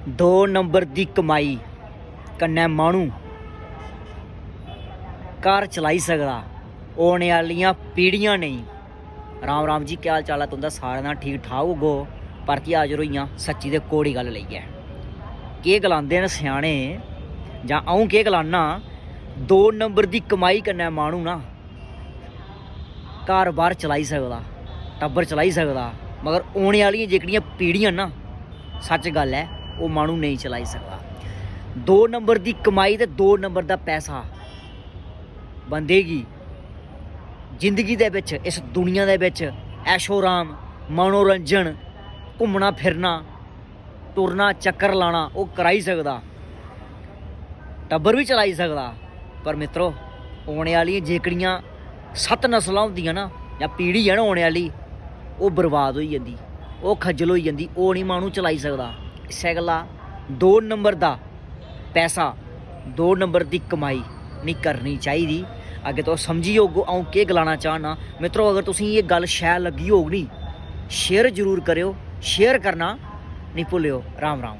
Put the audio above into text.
दो नंबर दी कमाई कन्नै माह्नू घर चलाई सकदा, औने आह्लियां पीढ़ियां नेईं। राम राम जी, क्या हाल चाल है तुंदा सारें दा? ठीक ठाक होगो? परतियै हाजर होई आं सच्ची ते कोड़ी गल्ल लेइयै। केह् गलांदे न स्याने जां अ'ऊं केह् गलाना, दो नंबर दी कमाई कन्नै माह्नू ना घर बार चलाई सकदा, टब्बर चलाई सकदा, मगर औने आह्लियां जेह्कियां पीढ़ियां ना, सच गल्ल है ओह् माह्नू नहीं चलाई सकदा। दो नंबर दी कमाई ते दो नंबर दा पैसा बंदे गी जिंदगी दे बिच, इस दुनिया दे बिच ऐशो राम, मनोरंजन, घूमना फिरना, टुरना चक्कर लाना ओह् कराई सकदा, टब्बर भी चलाई सकदा। पर मित्रो, औने आह्लियां जेह्कड़ियां 7 नस्लां होंदियां ना, जां पीढ़ी है ना औने आह्ली, ओह् बर्बाद होई जंदी, ओह् खज्जल होई जंदी, ओह् नहीं माह्नू चलाई सकदा। इस्सै गल्ला दो नंबर दा पैसा, दो नंबर दी कमाई नहीं करनी चाहिदी। अग्गें तुस समझी होगो अ'ऊं केह् गलाना चाह्ना। मित्रो, अगर तुसेंगी एह् गल्ल शैल लग्गी होग नी, शेयर जरूर करेओ, शेयर करना नहीं भुल्लेओ। राम राम।